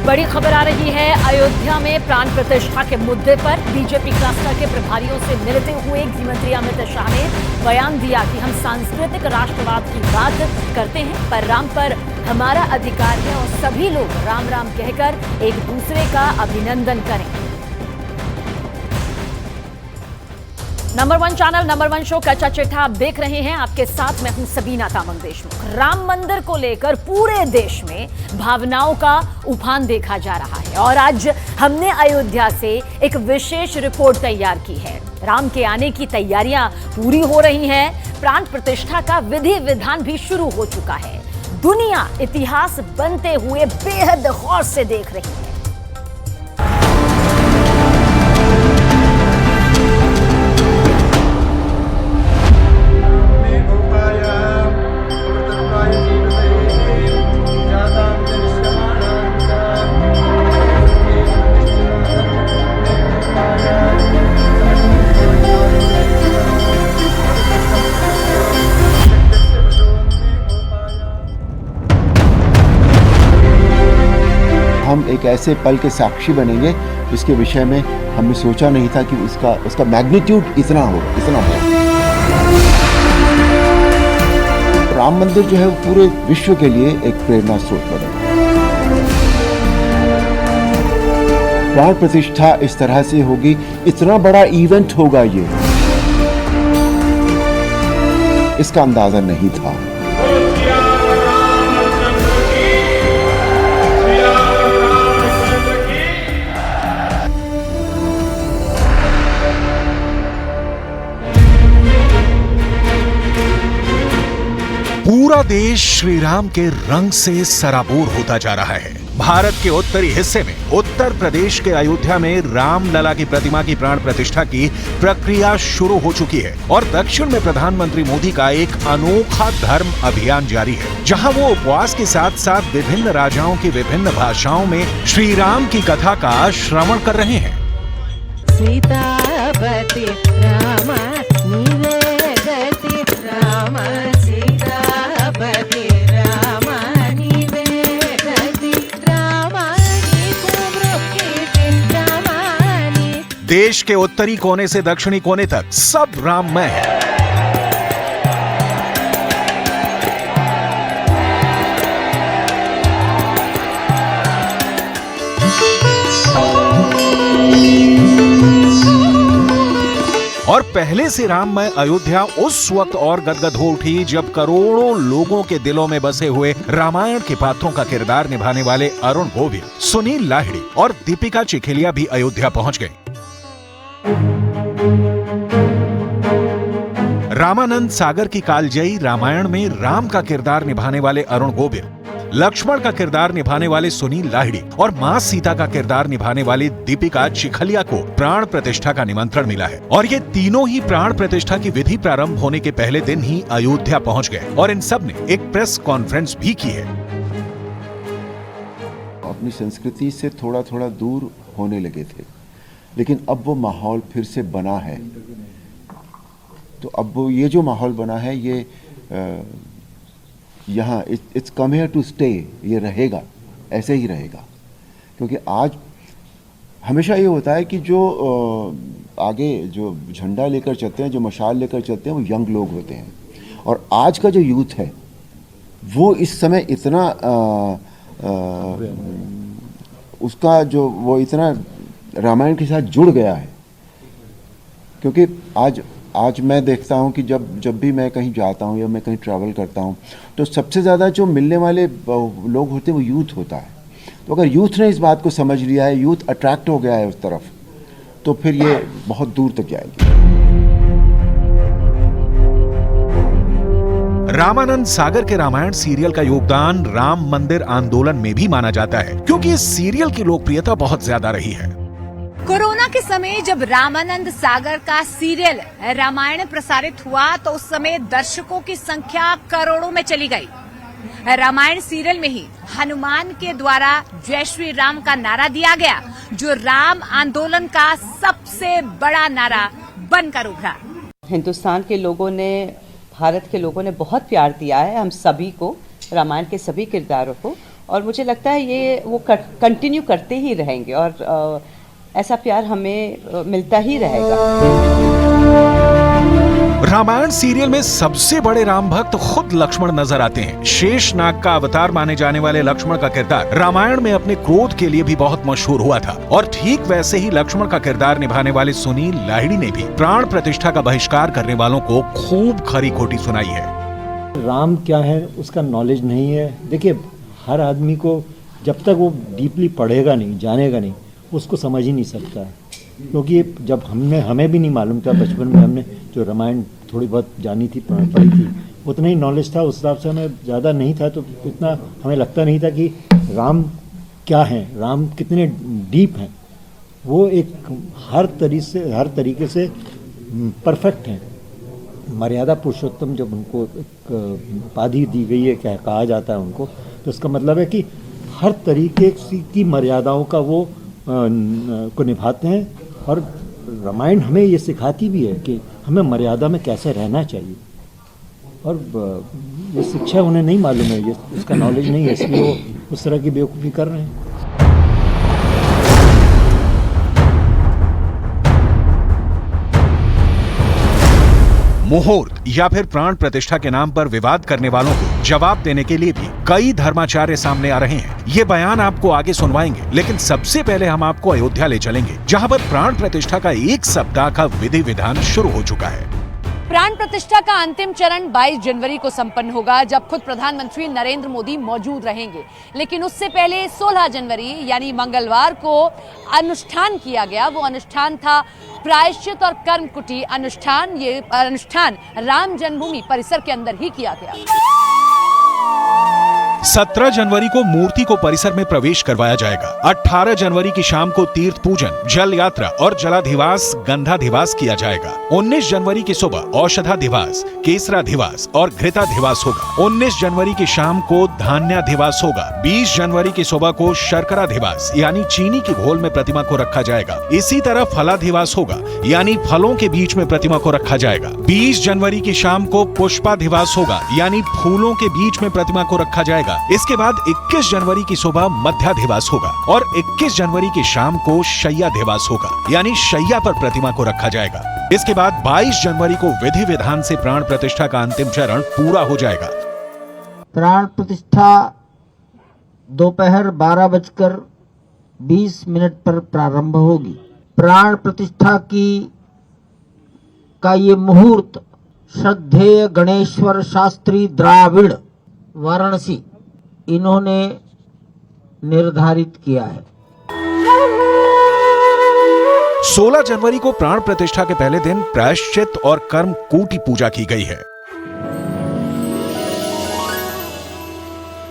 बड़ी खबर आ रही है। अयोध्या में प्राण प्रतिष्ठा के मुद्दे पर बीजेपी क्लस्टर के प्रभारियों से मिलते हुए गृह मंत्री अमित शाह ने बयान दिया कि हम सांस्कृतिक राष्ट्रवाद की बात करते हैं, पर राम पर हमारा अधिकार है और सभी लोग राम राम कहकर एक दूसरे का अभिनंदन करें। नंबर 1 चैनल नंबर 1 शो कच्चा चिट्ठा आप देख रहे हैं। आपके साथ मैं हूं सबीना तामंग देशमुख। राम मंदिर को लेकर पूरे देश में भावनाओं का उफान देखा जा रहा है और आज हमने अयोध्या से एक विशेष रिपोर्ट तैयार की है। राम के आने की तैयारियां पूरी हो रही हैं। प्राण प्रतिष्ठा का विधि विधान भी शुरू हो चुका है। दुनिया इतिहास बनते हुए बेहद गौर से देख रही है। हम एक ऐसे पल के साक्षी बनेंगे जिसके विषय में हमने सोचा नहीं था कि उसका मैग्नीट्यूड इतना हो। राम मंदिर जो है वो पूरे विश्व के लिए एक प्रेरणा स्रोत बनेगा। प्राण प्रतिष्ठा इस तरह से होगी, इतना बड़ा इवेंट होगा ये, इसका अंदाजा नहीं था। पूरा देश श्री राम के रंग से सराबोर होता जा रहा है। भारत के उत्तरी हिस्से में उत्तर प्रदेश के अयोध्या में रामलला की प्रतिमा की प्राण प्रतिष्ठा की प्रक्रिया शुरू हो चुकी है और दक्षिण में प्रधानमंत्री मोदी का एक अनोखा धर्म अभियान जारी है, जहां वो उपवास के साथ साथ विभिन्न राजाओं की विभिन्न भाषाओं में श्री राम की कथा का श्रवण कर रहे हैं। सीतापति राम निवेदति राम सीतापति राम निवेदति रामानि कुमृक्कीर्ति रामानि। देश के उत्तरी कोने से दक्षिणी कोने तक सब राममय है। और पहले से राममय अयोध्या उस वक्त और गदगद हो उठी जब करोड़ों लोगों के दिलों में बसे हुए रामायण के पात्रों का किरदार निभाने वाले अरुण गोविल, सुनील लाहिड़ी और दीपिका चिखलिया भी अयोध्या पहुंच गए। रामानंद सागर की कालजयी रामायण में राम का किरदार निभाने वाले अरुण गोविल, लक्ष्मण का किरदार निभाने वाले सुनील लाहिड़ी और मां सीता का किरदार निभाने वाली दीपिका चिखलिया को प्राण प्रतिष्ठा का निमंत्रण मिला है और ये तीनों ही प्राण प्रतिष्ठा की विधि प्रारंभ होने के पहले दिन ही अयोध्या पहुंच गए और इन सब ने एक प्रेस कॉन्फ्रेंस भी की है। अपनी संस्कृति से थोड़ा थोड़ा दूर होने लगे थे, लेकिन अब वो माहौल फिर से बना है। तो अब वो ये जो माहौल बना है ये यहाँ it's come here to stay, ये रहेगा, ऐसे ही रहेगा। क्योंकि आज हमेशा ये होता है कि जो आगे जो झंडा लेकर चलते हैं, जो मशाल लेकर चलते हैं, वो यंग लोग होते हैं और आज का जो यूथ है वो इस समय इतना उसका जो वो इतना रामायण के साथ जुड़ गया है। क्योंकि आज मैं देखता हूँ कि जब भी मैं कहीं जाता हूँ या मैं कहीं ट्रैवल करता हूँ तो सबसे ज़्यादा जो मिलने वाले लोग होते हैं वो यूथ होता है। तो अगर यूथ ने इस बात को समझ लिया है, यूथ अट्रैक्ट हो गया है उस तरफ, तो फिर ये बहुत दूर तक जाएगी। रामानंद सागर के रामायण सीरियल का योगदान राम मंदिर आंदोलन में भी माना जाता है, क्योंकि इस सीरियल की लोकप्रियता बहुत ज्यादा रही है। कोरोना के समय जब रामानंद सागर का सीरियल रामायण प्रसारित हुआ तो उस समय दर्शकों की संख्या करोड़ों में चली गई। रामायण सीरियल में ही हनुमान के द्वारा जय श्री राम का नारा दिया गया, जो राम आंदोलन का सबसे बड़ा नारा बनकर उभरा। हिंदुस्तान के लोगों ने, भारत के लोगों ने बहुत प्यार दिया है हम सभी को, रामायण के सभी किरदारों को, और मुझे लगता है ये वो कंटिन्यू करते ही रहेंगे और ऐसा प्यार हमें मिलता ही रहेगा। रामायण सीरियल में सबसे बड़े राम भक्त खुद लक्ष्मण नजर आते हैं। शेष नाग का अवतार माने जाने वाले लक्ष्मण का किरदार रामायण में अपने क्रोध के लिए भी बहुत मशहूर हुआ था और ठीक वैसे ही लक्ष्मण का किरदार निभाने वाले सुनील लाहिड़ी ने भी प्राण प्रतिष्ठा का बहिष्कार करने वालों को खूब खरी खोटी सुनाई है। राम क्या है उसका नॉलेज नहीं है। देखिए, हर आदमी को जब तक वो डीपली पढ़ेगा नहीं, जानेगा नहीं, उसको समझ ही नहीं सकता है। क्योंकि जब हमें भी नहीं मालूम था, बचपन में हमने जो रामायण थोड़ी बहुत जानी थी, पढ़ी थी, उतना ही नॉलेज था, उस हिसाब से हमें ज़्यादा नहीं था, तो इतना हमें लगता नहीं था कि राम क्या है, राम कितने डीप हैं। वो एक हर तरीके से परफेक्ट हैं। मर्यादा पुरुषोत्तम जब उनको एक उपाधि दी गई है, क्या कहा जाता है उनको, तो इसका मतलब है कि हर तरीके की मर्यादाओं का वो को निभाते हैं। और रामायण हमें ये सिखाती भी है कि हमें मर्यादा में कैसे रहना चाहिए। और ये शिक्षा उन्हें नहीं मालूम है, ये उसका नॉलेज नहीं है, इसलिए वो उस तरह की बेवकूफ़ी कर रहे हैं। मुहूर्त या फिर प्राण प्रतिष्ठा के नाम पर विवाद करने वालों को जवाब देने के लिए भी कई धर्माचार्य सामने आ रहे हैं। ये बयान आपको आगे सुनवाएंगे, लेकिन सबसे पहले हम आपको अयोध्या ले चलेंगे, जहां पर प्राण प्रतिष्ठा का 1 सप्ताह का विधि विधान शुरू हो चुका है। प्राण प्रतिष्ठा का अंतिम चरण 22 जनवरी को संपन्न होगा, जब खुद प्रधानमंत्री नरेंद्र मोदी मौजूद रहेंगे। लेकिन उससे पहले 16 जनवरी यानी मंगलवार को अनुष्ठान किया गया। वो अनुष्ठान था प्रायश्चित और कर्म कुटी अनुष्ठान। ये अनुष्ठान राम जन्मभूमि परिसर के अंदर ही किया गया। 17 जनवरी को मूर्ति को परिसर में प्रवेश करवाया जाएगा। 18 जनवरी की शाम को तीर्थ पूजन, जल यात्रा और जलाधिवास, गंधाधिवास किया जाएगा। 19 जनवरी की सुबह औषधाधिवास, केसराधिवास और घृताधिवास होगा। 19 जनवरी की शाम को धान्याधिवास होगा। 20 जनवरी की सुबह को शर्कराधिवास यानी चीनी की घोल में प्रतिमा को रखा जाएगा। इसी तरह फलाधिवास होगा यानी फलों के बीच में प्रतिमा को रखा जाएगा। 20 जनवरी की शाम को पुष्पाधिवास होगा यानी फूलों के बीच में प्रतिमा को रखा जाएगा। इसके बाद 21 जनवरी की सुबह मध्याधिवास होगा और 21 जनवरी की शाम को शय्याधिवास होगा यानी शय्या पर प्रतिमा को रखा जाएगा। इसके बाद 22 जनवरी को विधि विधान से प्राण प्रतिष्ठा का अंतिम चरण पूरा हो जाएगा। प्राण प्रतिष्ठा दोपहर 12:20 पर प्रारंभ होगी। प्राण प्रतिष्ठा का ये मुहूर्त श्रद्धेय गणेश्वर शास्त्री द्राविड़ वाराणसी इन्होंने निर्धारित किया है। 16 जनवरी को प्राण प्रतिष्ठा के पहले दिन प्रायश्चित और कर्म कूटी पूजा की गई है।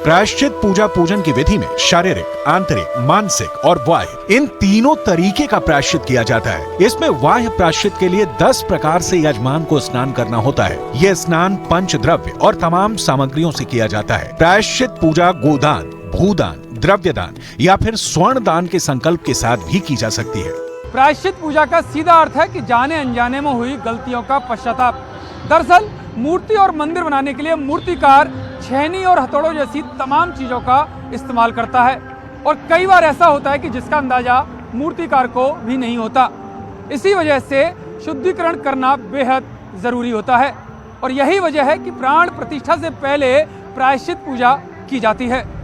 प्रायश्चित पूजा पूजन की विधि में शारीरिक, आंतरिक, मानसिक और बाह्य इन तीनों तरीके का प्रायश्चित किया जाता है। इसमें बाह्य प्रायश्चित के लिए 10 प्रकार से यजमान को स्नान करना होता है। यह स्नान पंचद्रव्य और तमाम सामग्रियों से किया जाता है। प्रायश्चित पूजा गोदान, भूदान, द्रव्यदान या फिर स्वर्ण दान के संकल्प के साथ भी की जा सकती है। प्रायश्चित पूजा का सीधा अर्थ है कि जाने अनजाने में हुई गलतियों का पश्चाताप। दरअसल मूर्ति और मंदिर बनाने के लिए मूर्तिकार छेनी और हथौड़ों जैसी तमाम चीजों का इस्तेमाल करता है और कई बार ऐसा होता है कि जिसका अंदाजा मूर्तिकार को भी नहीं होता। इसी वजह से शुद्धिकरण करना बेहद जरूरी होता है और यही वजह है कि प्राण प्रतिष्ठा से पहले प्रायश्चित पूजा की जाती है।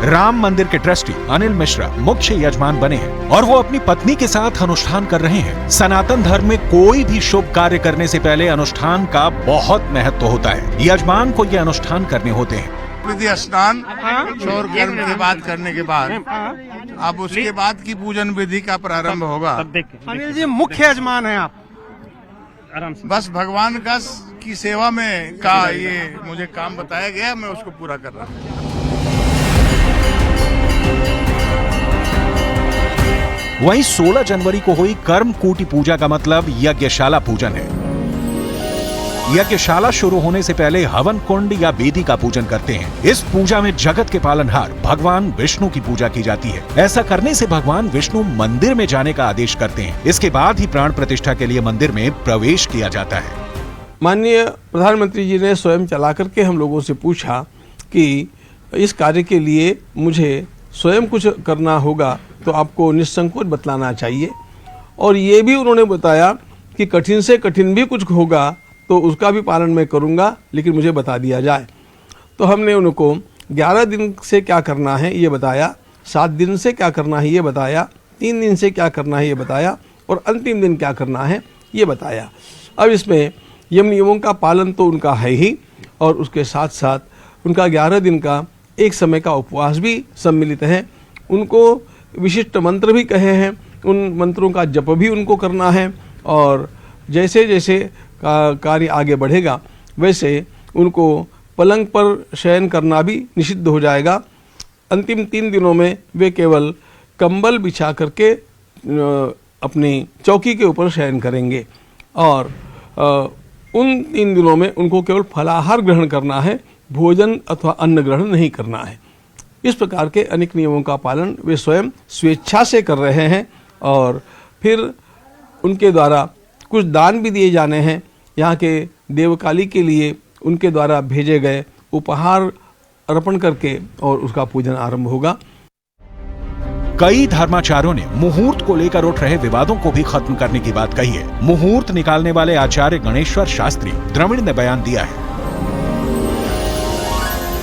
राम मंदिर के ट्रस्टी अनिल मिश्रा मुख्य यजमान बने हैं और वो अपनी पत्नी के साथ अनुष्ठान कर रहे हैं। सनातन धर्म में कोई भी शुभ कार्य करने से पहले अनुष्ठान का बहुत महत्व होता है। यजमान को ये अनुष्ठान करने होते हैं। विधि स्नान और कर्म के बाद करने के बाद अब उसके बाद की पूजन विधि का प्रारंभ होगा। अनिल जी मुख्य यजमान हैं आप। बस भगवान की सेवा में का ये मुझे काम बताया गया, मैं उसको पूरा कर रहा हूँ। वहीं 16 जनवरी को हुई कर्म कूटी पूजा का मतलब यज्ञशाला पूजन है। यज्ञशाला शुरू होने से पहले हवन कुंड या वेदी का पूजन करते हैं। इस पूजा में जगत के पालनहार भगवान विष्णु की पूजा की जाती है। ऐसा करने से भगवान विष्णु मंदिर में जाने का आदेश करते हैं। इसके बाद ही प्राण प्रतिष्ठा के लिए मंदिर में प्रवेश किया जाता है। माननीय प्रधानमंत्री जी ने स्वयं चला करके हम लोगों से पूछा कि इस कार्य के लिए मुझे स्वयं कुछ करना होगा तो आपको निसंकोच बतलाना चाहिए, और ये भी उन्होंने बताया कि कठिन से कठिन भी कुछ होगा तो उसका भी पालन मैं करूँगा, लेकिन मुझे बता दिया जाए। तो हमने उनको 11 दिन से क्या करना है ये बताया, 7 दिन से क्या करना है ये बताया, 3 दिन से क्या करना है ये बताया, और अंतिम दिन क्या करना है ये बताया। अब इसमें यम नियमों का पालन तो उनका है ही, और उसके साथ साथ उनका 11 दिन का एक समय का उपवास भी सम्मिलित है। उनको विशिष्ट मंत्र भी कहे हैं, उन मंत्रों का जप भी उनको करना है, और जैसे जैसे कार्य आगे बढ़ेगा वैसे उनको पलंग पर शयन करना भी निषिद्ध हो जाएगा। अंतिम 3 दिनों में वे केवल कंबल बिछा करके अपनी चौकी के ऊपर शयन करेंगे, और उन 3 दिनों में उनको केवल फलाहार ग्रहण करना है, भोजन अथवा अन्न ग्रहण नहीं करना है। इस प्रकार के अनेक नियमों का पालन वे स्वयं स्वेच्छा से कर रहे हैं, और फिर उनके द्वारा कुछ दान भी दिए जाने हैं। यहाँ के देवकाली के लिए उनके द्वारा भेजे गए उपहार अर्पण करके और उसका पूजन आरंभ होगा। कई धर्माचार्यों ने मुहूर्त को लेकर उठ रहे विवादों को भी खत्म करने की बात कही है। मुहूर्त निकालने वाले आचार्य गणेश्वर शास्त्री द्रविड़ ने बयान दिया है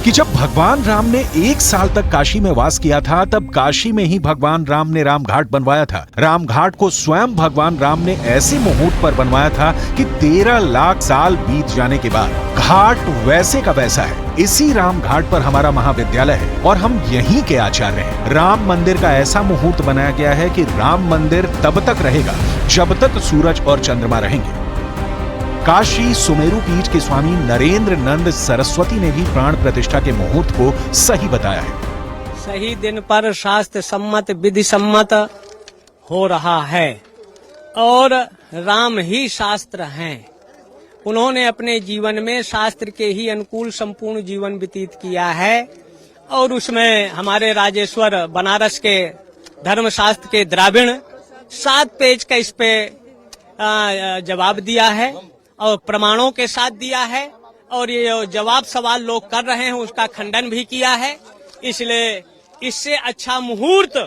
कि जब भगवान राम ने 1 साल तक काशी में वास किया था, तब काशी में ही भगवान राम ने रामघाट बनवाया था। रामघाट को स्वयं भगवान राम ने ऐसे मुहूर्त पर बनवाया था कि 13 लाख साल बीत जाने के बाद घाट वैसे का वैसा है। इसी रामघाट पर हमारा महाविद्यालय है और हम यहीं के आचार्य हैं। राम मंदिर का ऐसा मुहूर्त बनाया गया है कि राम मंदिर तब तक रहेगा जब तक सूरज और चंद्रमा रहेंगे। काशी सुमेरु पीठ के स्वामी नरेंद्र नंद सरस्वती ने भी प्राण प्रतिष्ठा के मुहूर्त को सही बताया है। सही दिन पर शास्त्र सम्मत विधि सम्मत हो रहा है, और राम ही शास्त्र हैं। उन्होंने अपने जीवन में शास्त्र के ही अनुकूल संपूर्ण जीवन व्यतीत किया है, और उसमें हमारे राजेश्वर बनारस के धर्मशास्त्र के द्राविड़ 7 पेज का इस पे जवाब दिया है और प्रमाणों के साथ दिया है, और ये जवाब सवाल लोग कर रहे हैं उसका खंडन भी किया है। इसलिए इससे अच्छा मुहूर्त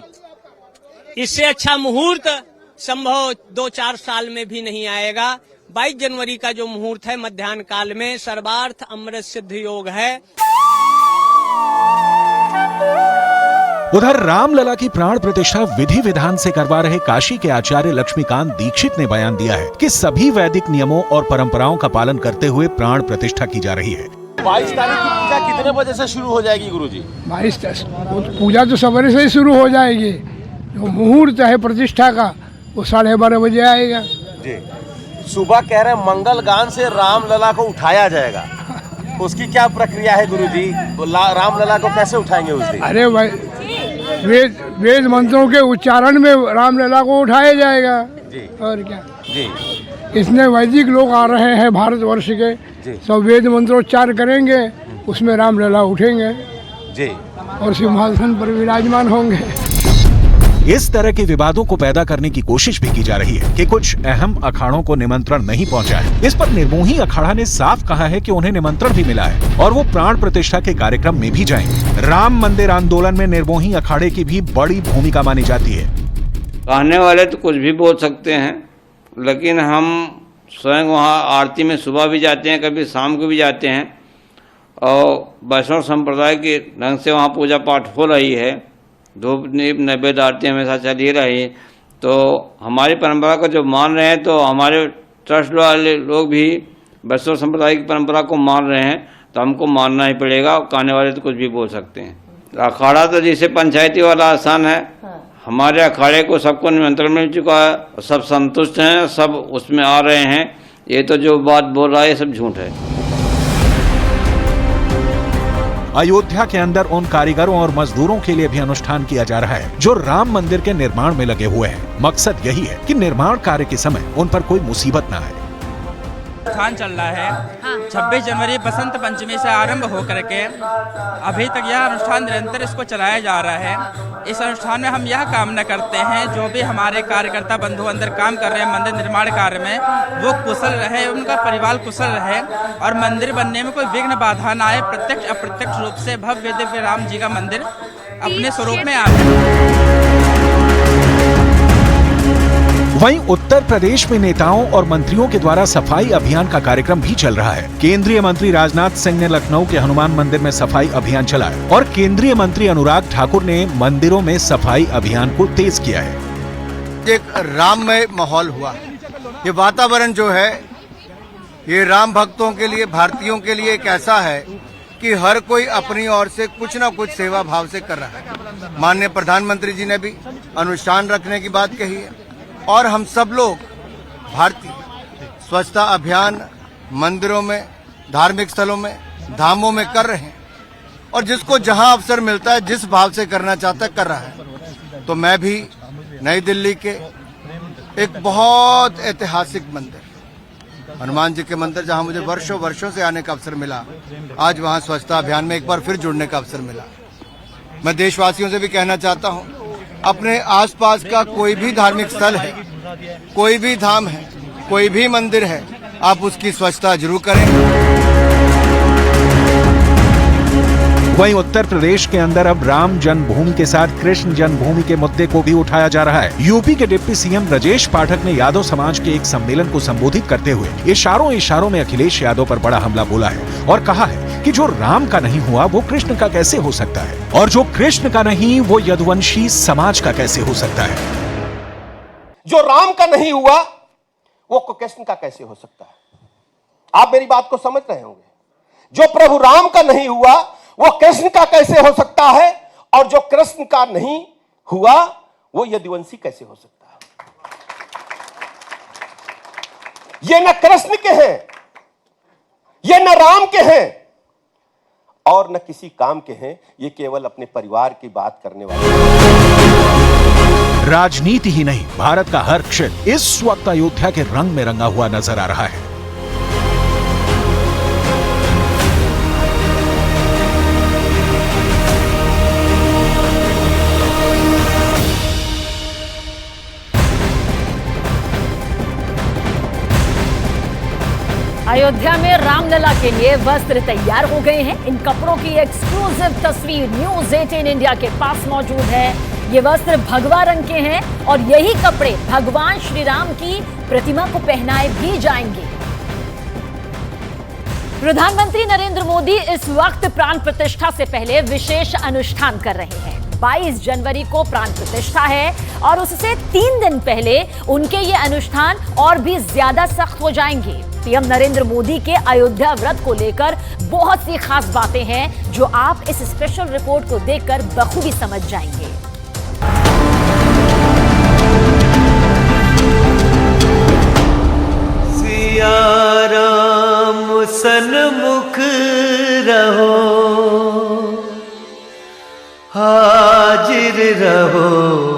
संभव 2-4 साल में भी नहीं आएगा। 22 जनवरी का जो मुहूर्त है मध्याह्न काल में सर्वार्थ अमृत सिद्ध योग है। उधर रामलला की प्राण प्रतिष्ठा विधि विधान से करवा रहे काशी के आचार्य लक्ष्मीकांत दीक्षित ने बयान दिया है कि सभी वैदिक नियमों और परंपराओं का पालन करते हुए प्राण प्रतिष्ठा की जा रही है। 22 तारीख की पूजा कितने बजे से शुरू हो जाएगी गुरुजी? 22 पूजा तो सवेरे से ही शुरू हो जाएगी। जो मुहूर्त है प्रतिष्ठा का वो 12:30 बजे आएगा जी। सुबह कह रहे मंगल गान से रामलला को उठाया जाएगा, उसकी क्या प्रक्रिया है गुरुजी? रामलला को कैसे उठाएंगे उस दिन? अरे भाई वेद मंत्रों के उच्चारण में रामलला को उठाया जाएगा जी। और क्या जी। इसमें वैदिक लोग आ रहे हैं भारतवर्ष के, सब वेद मंत्रोच्चार करेंगे, उसमें रामलला उठेंगे जी और सिंहासन पर विराजमान होंगे। इस तरह के विवादों को पैदा करने की कोशिश भी की जा रही है कि कुछ अहम अखाड़ों को निमंत्रण नहीं पहुंचा है। इस पर निर्मोही अखाड़ा ने साफ कहा है कि उन्हें निमंत्रण भी मिला है और वो प्राण प्रतिष्ठा के कार्यक्रम में भी जाएंगे। राम मंदिर आंदोलन में निर्मोही अखाड़े की भी बड़ी भूमिका मानी जाती है। कहने वाले तो कुछ भी बोल सकते हैं, लेकिन हम स्वयं वहाँ आरती में सुबह भी जाते हैं, कभी शाम को भी जाते हैं, और वैष्णव संप्रदाय के ढंग से वहाँ पूजा पाठ हो रही है। धूप दीप नैवेद्य आरती हमेशा चल ही रही। तो हमारी परंपरा को जो मान रहे हैं, तो हमारे ट्रस्ट वाले लोग भी वैष्णव संप्रदाय की परंपरा को मान रहे हैं, तो हमको मानना ही पड़ेगा। कहने वाले तो कुछ भी बोल सकते हैं। अखाड़ा तो जैसे पंचायती वाला आसान है, हमारे अखाड़े को सबको निमंत्रण मिल चुका है, सब संतुष्ट हैं, सब उसमें आ रहे हैं। ये तो जो बात बोल रहा है ये सब झूठ है। अयोध्या के अंदर उन कारीगरों और मजदूरों के लिए भी अनुष्ठान किया जा रहा है जो राम मंदिर के निर्माण में लगे हुए हैं। मकसद यही है कि निर्माण कार्य के समय उन पर कोई मुसीबत न आए। अनुष्ठान चल रहा है 26 जनवरी बसंत पंचमी से आरंभ होकर के अभी तक यह अनुष्ठान निरंतर इसको चलाया जा रहा है। इस अनुष्ठान में हम यह कामना करते हैं जो भी हमारे कार्यकर्ता बंधु अंदर काम कर रहे हैं मंदिर निर्माण कार्य में, वो कुशल रहे, उनका परिवार कुशल रहे और मंदिर बनने में कोई विघ्न बाधा न आए। प्रत्यक्ष अप्रत्यक्ष रूप से भव्य दिव्य राम जी का मंदिर अपने स्वरूप में आ वहीं उत्तर प्रदेश में नेताओं और मंत्रियों के द्वारा सफाई अभियान का कार्यक्रम भी चल रहा है। केंद्रीय मंत्री राजनाथ सिंह ने लखनऊ के हनुमान मंदिर में सफाई अभियान चलाया और केंद्रीय मंत्री अनुराग ठाकुर ने मंदिरों में सफाई अभियान को तेज किया है। एक राममय माहौल हुआ। ये वातावरण जो है ये राम भक्तों के लिए, भारतीयों के लिए एक ऐसा है कि हर कोई अपनी ओर से कुछ न कुछ सेवा भाव से कर रहा है। माननीय प्रधानमंत्री जी ने भी अनुष्ठान रखने की बात कही है और हम सब लोग भारतीय स्वच्छता अभियान मंदिरों में, धार्मिक स्थलों में, धामों में कर रहे हैं और जिसको जहां अवसर मिलता है जिस भाव से करना चाहता है कर रहा है। तो मैं भी नई दिल्ली के एक बहुत ऐतिहासिक मंदिर हनुमान जी के मंदिर, जहां मुझे वर्षों वर्षों से आने का अवसर मिला, आज वहां स्वच्छता अभियान में एक बार फिर जुड़ने का अवसर मिला। मैं देशवासियों से भी कहना चाहता हूं, अपने आसपास का कोई भी धार्मिक स्थल है, कोई भी धाम है, कोई भी मंदिर है, आप उसकी स्वच्छता जरूर करें। वहीं उत्तर प्रदेश के अंदर अब राम जन्मभूमि के साथ कृष्ण जन्मभूमि के मुद्दे को भी उठाया जा रहा है। यूपी के डिप्टी सीएम ब्रजेश पाठक ने यादव समाज के एक सम्मेलन को संबोधित करते हुए इशारों में अखिलेश यादव पर बड़ा हमला बोला है और कहा है कि जो राम का नहीं हुआ वो कृष्ण का कैसे हो सकता है और जो कृष्ण का नहीं वो यदुवंशी समाज का कैसे हो सकता है। जो राम का नहीं हुआ वो कृष्ण का कैसे हो सकता है। आप मेरी बात को समझ रहे होंगे। जो प्रभु राम का नहीं हुआ वो कृष्ण का कैसे हो सकता है और जो कृष्ण का नहीं हुआ वो यदुवंशी कैसे हो सकता है। ये न कृष्ण के हैं, ये न राम के हैं और न किसी काम के हैं, ये केवल अपने परिवार की बात करने वाले। राजनीति ही नहीं, भारत का हर क्षेत्र इस वक्त अयोध्या के रंग में रंगा हुआ नजर आ रहा है। अयोध्या में रामलला के लिए वस्त्र तैयार हो गए हैं। इन कपड़ों की एक्सक्लूसिव तस्वीर न्यूज़ 18 इंडिया के पास मौजूद है। ये वस्त्र भगवा रंग के हैं और यही कपड़े भगवान श्री राम की प्रतिमा को पहनाए भी जाएंगे। प्रधानमंत्री नरेंद्र मोदी इस वक्त प्राण प्रतिष्ठा से पहले विशेष अनुष्ठान कर रहे हैं। 22 जनवरी को प्राण प्रतिष्ठा है और उससे 3 दिन पहले उनके ये अनुष्ठान और भी ज्यादा सख्त हो जाएंगे। पीएम नरेंद्र मोदी के अयोध्या व्रत को लेकर बहुत सी खास बातें हैं जो आप इस स्पेशल रिपोर्ट को देखकर बखूबी समझ जाएंगे। सिया राम सन्मुख रहो, हाजिर रहो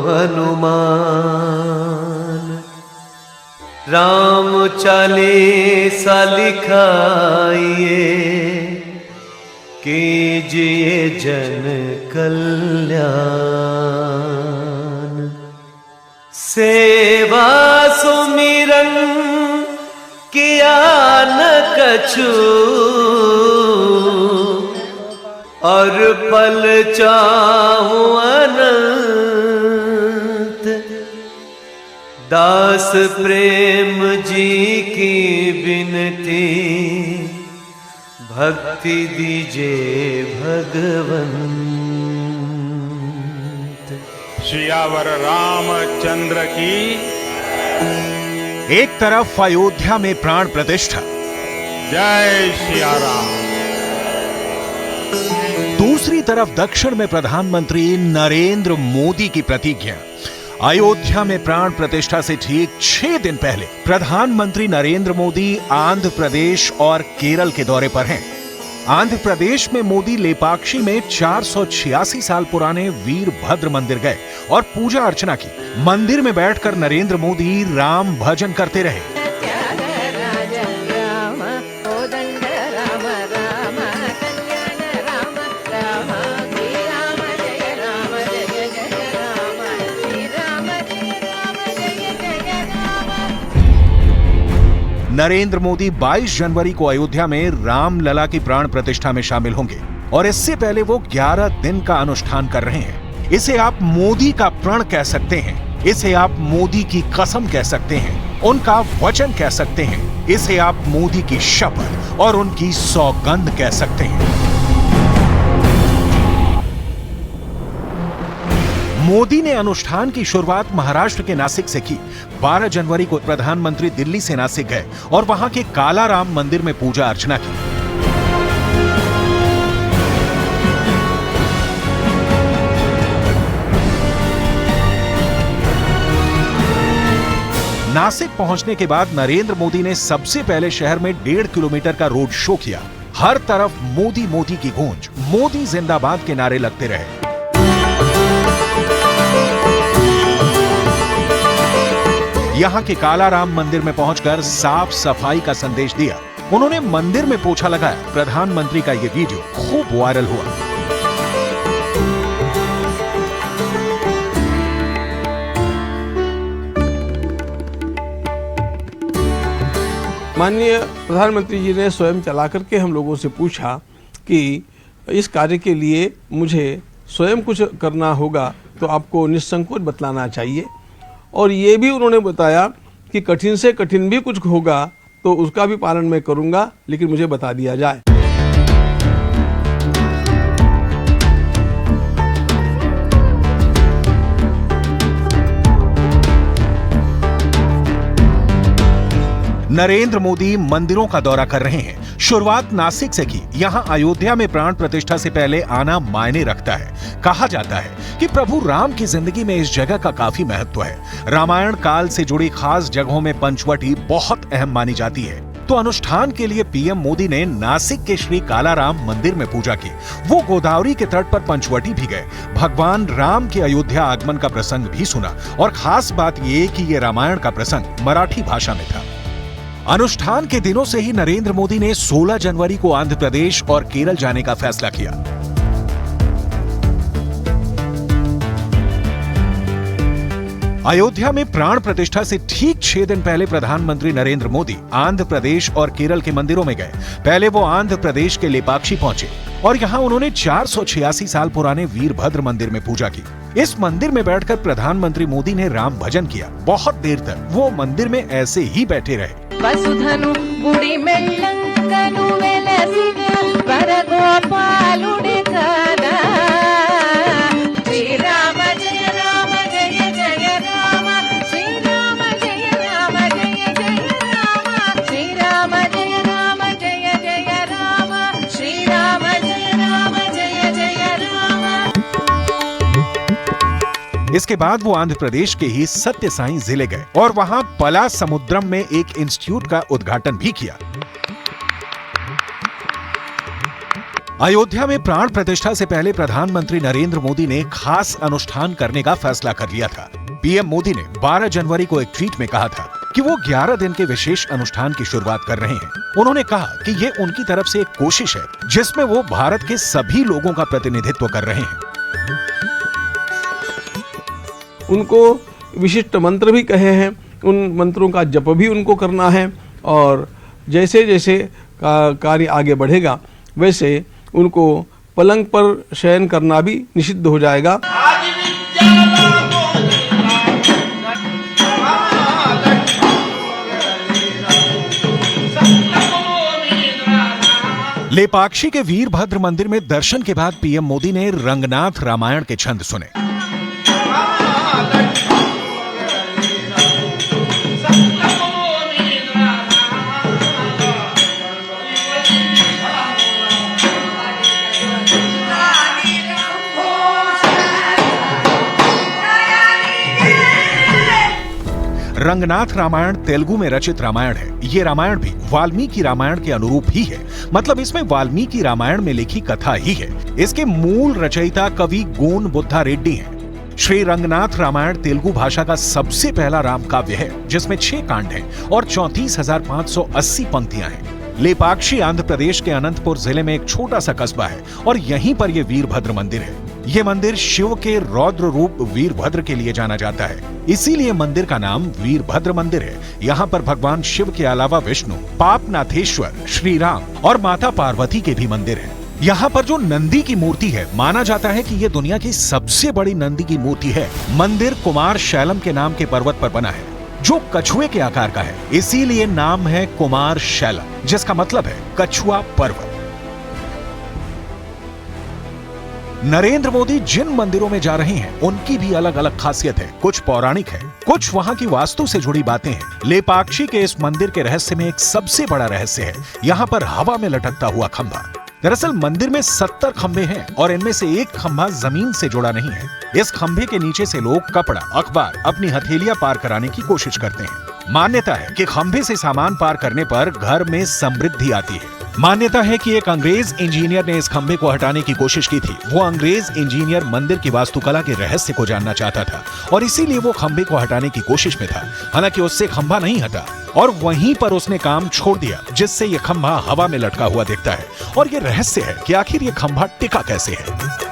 हनुमान। राम चालीसा लिखाइए, कीजिए जन कल्याण। सेवा सुमिरन किया न कछु, और पल चाहूं अनंत। दास प्रेम जी की बिनती, भक्ति दीजिए भगवंत। सियावर रामचंद्र की। एक तरफ अयोध्या में प्राण प्रतिष्ठा, जय सिया राम। दूसरी तरफ दक्षिण में प्रधानमंत्री नरेंद्र मोदी की प्रतिज्ञा। अयोध्या में प्राण प्रतिष्ठा से ठीक 6 दिन पहले प्रधानमंत्री नरेंद्र मोदी आंध्र प्रदेश और केरल के दौरे पर हैं। आंध्र प्रदेश में मोदी लेपाक्षी में 486 साल पुराने वीरभद्र मंदिर गए और पूजा अर्चना की। मंदिर में बैठकर नरेंद्र मोदी राम भजन करते रहे। नरेंद्र मोदी 22 जनवरी को अयोध्या में रामलला की प्राण प्रतिष्ठा में शामिल होंगे और इससे पहले वो 11 दिन का अनुष्ठान कर रहे हैं। इसे आप मोदी का प्रण कह सकते हैं, इसे आप मोदी की कसम कह सकते हैं, उनका वचन कह सकते हैं, इसे आप मोदी की शपथ और उनकी सौगंध कह सकते हैं। मोदी ने अनुष्ठान की शुरुआत महाराष्ट्र के नासिक से की। 12 जनवरी को प्रधानमंत्री दिल्ली से नासिक गए और वहां के काला राम मंदिर में पूजा अर्चना की। नासिक पहुंचने के बाद नरेंद्र मोदी ने सबसे पहले शहर में 1.5 किलोमीटर का रोड शो किया। हर तरफ मोदी मोदी की गूंज, मोदी जिंदाबाद के नारे लगते रहे। यहां के काला राम मंदिर में पहुंचकर साफ सफाई का संदेश दिया। उन्होंने मंदिर में पोछा लगाया। प्रधानमंत्री का यह वीडियो खूब वायरल हुआ। माननीय प्रधानमंत्री जी ने स्वयं चला करके हम लोगों से पूछा कि इस कार्य के लिए मुझे स्वयं कुछ करना होगा तो आपको निसंकोच बतलाना चाहिए, और ये भी उन्होंने बताया कि कठिन से कठिन भी कुछ होगा तो उसका भी पालन मैं करूंगा, लेकिन मुझे बता दिया जाए। नरेंद्र मोदी मंदिरों का दौरा कर रहे हैं। शुरुआत नासिक से की। यहां अयोध्या में प्राण प्रतिष्ठा से पहले आना मायने रखता है। कहा जाता है कि प्रभु राम की जिंदगी में इस जगह का काफी महत्व है। रामायण काल से जुड़ी खास जगहों में पंचवटी बहुत अहम मानी जाती है। तो अनुष्ठान के लिए पीएम मोदी ने नासिक के श्री कालाराम मंदिर में पूजा की। वो गोदावरी के तट पर पंचवटी भी गए। भगवान राम के अयोध्या आगमन का प्रसंग भी सुना, और खास बात ये कि ये रामायण का प्रसंग मराठी भाषा में था। अनुष्ठान के दिनों से ही नरेंद्र मोदी ने 16 जनवरी को आंध्र प्रदेश और केरल जाने का फैसला किया। अयोध्या में प्राण प्रतिष्ठा से ठीक 6 दिन पहले प्रधानमंत्री नरेंद्र मोदी आंध्र प्रदेश और केरल के मंदिरों में गए। पहले वो आंध्र प्रदेश के लेपाक्षी पहुंचे और यहां उन्होंने 486 साल पुराने वीरभद्र मंदिर में पूजा की। इस मंदिर में बैठकर प्रधानमंत्री मोदी ने राम भजन किया। बहुत देर तक वो मंदिर में ऐसे ही बैठे रहे। वसुधनु गुड़ी मेल्लंकनु वेलसिन वरगोपालुडि कदा श्री राम जय जय राम श्री राम जय राम जय राम श्री राम जय राम जय जय राम श्री राम जय राम जय जय राम। इसके बाद वो आंध्र प्रदेश के ही सत्य साई जिले गए और वहां पला समुद्रम में एक इंस्टीट्यूट का उद्घाटन भी किया। अयोध्या में प्राण प्रतिष्ठा से पहले प्रधानमंत्री नरेंद्र मोदी ने खास अनुष्ठान करने का फैसला कर लिया था। पीएम मोदी ने 12 जनवरी को एक ट्वीट में कहा था कि वो 11 दिन के विशेष अनुष्ठान की शुरुआत कर रहे हैं। उन्होंने कहा कि ये उनकी तरफ से एक कोशिश है जिसमें वो भारत के सभी लोगों का प्रतिनिधित्व कर रहे हैं। उनको विशिष्ट मंत्र भी कहे हैं, उन मंत्रों का जप भी उनको करना है, और जैसे जैसे कार्य आगे बढ़ेगा वैसे उनको पलंग पर शयन करना भी निषिद्ध हो जाएगा। लेपाक्षी के वीरभद्र मंदिर में दर्शन के बाद पीएम मोदी ने रंगनाथ रामायण के छंद सुने। रंगनाथ रामायण तेलुगु में रचित रामायण है। ये रामायण भी वाल्मीकि रामायण के अनुरूप ही है, मतलब इसमें वाल्मीकि रामायण में लिखी कथा ही है। इसके मूल रचयिता कवि गोन बुद्धा रेड्डी हैं। श्री रंगनाथ रामायण तेलुगु भाषा का सबसे पहला राम काव्य है जिसमें 6 कांड हैं और 34,580 पंक्तियां हैं। लेपाक्षी आंध्र प्रदेश के अनंतपुर जिले में एक छोटा सा कस्बा है और यहीं पर यह वीरभद्र मंदिर है। ये मंदिर शिव के रौद्र रूप वीरभद्र के लिए जाना जाता है, इसीलिए मंदिर का नाम वीरभद्र मंदिर है। यहाँ पर भगवान शिव के अलावा विष्णु, पापनाथेश्वर, श्री राम और माता पार्वती के भी मंदिर हैं। यहाँ पर जो नंदी की मूर्ति है, माना जाता है कि ये दुनिया की सबसे बड़ी नंदी की मूर्ति है। मंदिर कुमार शैलम के नाम के पर्वत पर बना है, जो कछुए के आकार का है, इसीलिए नाम है कुमार शैलम, जिसका मतलब है कछुआ पर्वत। नरेंद्र मोदी जिन मंदिरों में जा रहे हैं उनकी भी अलग अलग खासियत है। कुछ पौराणिक है, कुछ वहाँ की वास्तु से जुड़ी बातें हैं। लेपाक्षी के इस मंदिर के रहस्य में एक सबसे बड़ा रहस्य है यहाँ पर हवा में लटकता हुआ खंभा। दरअसल मंदिर में 70 खंभे हैं और इनमें से एक खंभा जमीन से जुड़ा नहीं है। इस खंभे के नीचे से लोग कपड़ा, अखबार, अपनी हथेलियां पार कराने की कोशिश करते हैं। मान्यता है कि खंभे से सामान पार करने पर घर में समृद्धि आती है। मान्यता है कि एक अंग्रेज इंजीनियर ने इस खंभे को हटाने की कोशिश की थी। वो अंग्रेज इंजीनियर मंदिर की वास्तुकला के रहस्य को जानना चाहता था और इसीलिए वो खंभे को हटाने की कोशिश में था। हालांकि उससे खंभा नहीं हटा और वहीं पर उसने काम छोड़ दिया, जिससे ये खंभा हवा में लटका हुआ दिखता है। और ये रहस्य है कि आखिर ये खंभा टिका कैसे है।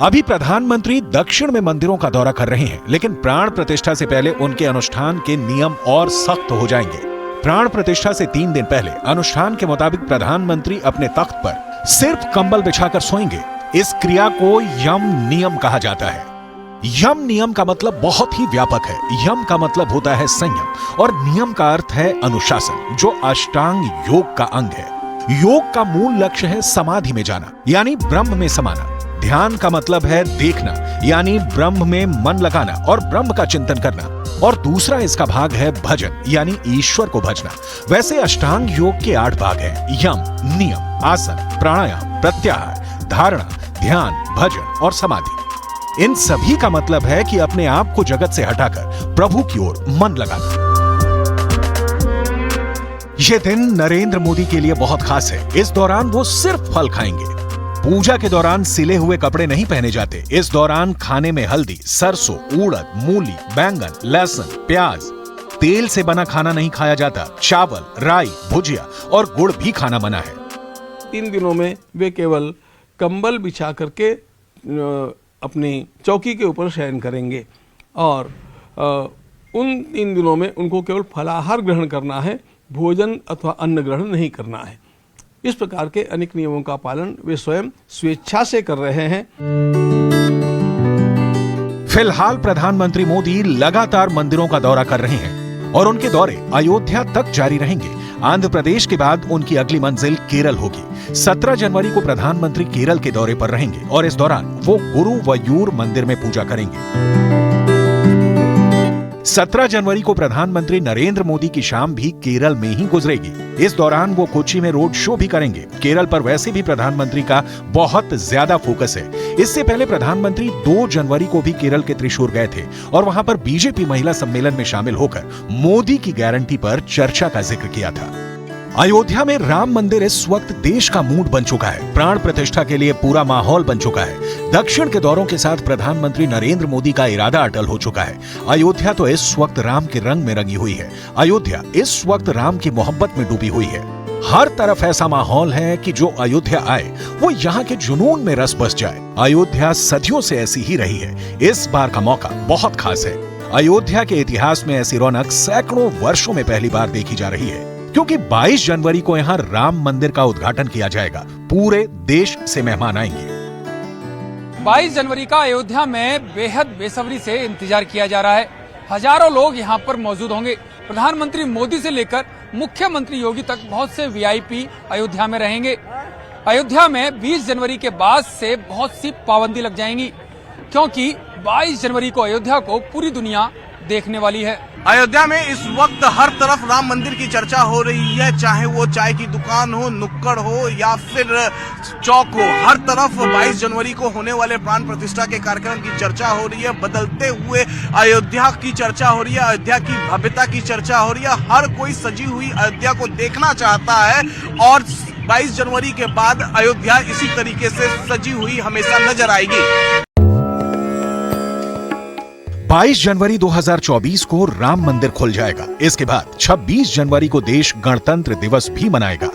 अभी प्रधानमंत्री दक्षिण में मंदिरों का दौरा कर रहे हैं, लेकिन प्राण प्रतिष्ठा से पहले उनके अनुष्ठान के नियम और सख्त हो जाएंगे। प्राण प्रतिष्ठा से 3 दिन पहले अनुष्ठान के मुताबिक प्रधानमंत्री अपने तख्त पर सिर्फ कंबल बिछाकर सोएंगे। इस क्रिया को यम नियम कहा जाता है। यम नियम का मतलब बहुत ही व्यापक है। यम का मतलब होता है संयम और नियम का अर्थ है अनुशासन, जो अष्टांग योग का अंग है। योग का मूल लक्ष्य है समाधि में जाना, यानी ब्रह्म में समाना। ध्यान का मतलब है देखना, यानी ब्रह्म में मन लगाना और ब्रह्म का चिंतन करना। और दूसरा इसका भाग है भजन, यानी ईश्वर को भजना। वैसे अष्टांग योग के 8 भाग हैं: यम, नियम, आसन, प्राणायाम, प्रत्याहार, धारणा, ध्यान, भजन और समाधि। इन सभी का मतलब है कि अपने आप को जगत से हटाकर प्रभु की ओर मन लगाना। यह दिन नरेंद्र मोदी के लिए बहुत खास है। इस दौरान वो सिर्फ फल खाएंगे। पूजा के दौरान सिले हुए कपड़े नहीं पहने जाते। इस दौरान खाने में हल्दी, सरसों, उड़द, मूली, बैंगन, लहसुन, प्याज, तेल से बना खाना नहीं खाया जाता। चावल, राई, भुजिया और गुड़ भी खाना मना है। 3 दिनों में वे केवल कंबल बिछा करके अपनी चौकी के ऊपर शयन करेंगे और उन 3 दिनों में उनको केवल फलाहार ग्रहण करना है, भोजन अथवा अन्न ग्रहण नहीं करना है। इस प्रकार के अनेक नियमों का पालन वे स्वयं स्वेच्छा से कर रहे हैं। फिलहाल प्रधानमंत्री मोदी लगातार मंदिरों का दौरा कर रहे हैं और उनके दौरे अयोध्या तक जारी रहेंगे। आंध्र प्रदेश के बाद उनकी अगली मंजिल केरल होगी। 17 जनवरी को प्रधानमंत्री केरल के दौरे पर रहेंगे और इस दौरान वो गुरुवायूर मंदिर में पूजा करेंगे। 17 जनवरी को प्रधानमंत्री नरेंद्र मोदी की शाम भी केरल में ही गुजरेगी। इस दौरान वो कोच्चि में रोड शो भी करेंगे। केरल पर वैसे भी प्रधानमंत्री का बहुत ज्यादा फोकस है। इससे पहले प्रधानमंत्री 2 जनवरी को भी केरल के त्रिशूर गए थे और वहां पर बीजेपी महिला सम्मेलन में शामिल होकर मोदी की गारंटी पर चर्चा का जिक्र किया था। अयोध्या में राम मंदिर इस वक्त देश का मूड बन चुका है। प्राण प्रतिष्ठा के लिए पूरा माहौल बन चुका है। दक्षिण के दौरों के साथ प्रधानमंत्री नरेंद्र मोदी का इरादा अटल हो चुका है। अयोध्या तो इस वक्त राम के रंग में रंगी हुई है। अयोध्या इस वक्त राम की मोहब्बत में डूबी हुई है। हर तरफ ऐसा माहौल है कि जो अयोध्या आए वो यहाँ के जुनून में रस बस जाए। अयोध्या सदियों से ऐसी ही रही है। इस बार का मौका बहुत खास है। अयोध्या के इतिहास में ऐसी रौनक सैकड़ों वर्षों में पहली बार देखी जा रही है, क्योंकि 22 जनवरी को यहाँ राम मंदिर का उद्घाटन किया जाएगा। पूरे देश से मेहमान आएंगे। 22 जनवरी का अयोध्या में बेहद बेसब्री से इंतजार किया जा रहा है। हजारों लोग यहाँ पर मौजूद होंगे। प्रधानमंत्री मोदी से लेकर मुख्यमंत्री योगी तक बहुत से वीआईपी अयोध्या में रहेंगे। अयोध्या में 20 जनवरी के बाद से बहुत सी पाबंदी लग जाएंगी, क्योंकि 22 जनवरी को अयोध्या को पूरी दुनिया देखने वाली है। अयोध्या में इस वक्त हर तरफ राम मंदिर की चर्चा हो रही है, चाहे वो चाय की दुकान हो, नुक्कड़ हो या फिर चौक हो। हर तरफ 22 जनवरी को होने वाले प्राण प्रतिष्ठा के कार्यक्रम की चर्चा हो रही है। बदलते हुए अयोध्या की चर्चा हो रही है, अयोध्या की भव्यता की चर्चा हो रही है। हर कोई सजी हुई अयोध्या को देखना चाहता है और 22 जनवरी के बाद अयोध्या इसी तरीके से सजी हुई हमेशा नजर आएगी। 22 जनवरी 2024 को राम मंदिर खुल जाएगा। इसके बाद 26 जनवरी को देश गणतंत्र दिवस भी मनाएगा।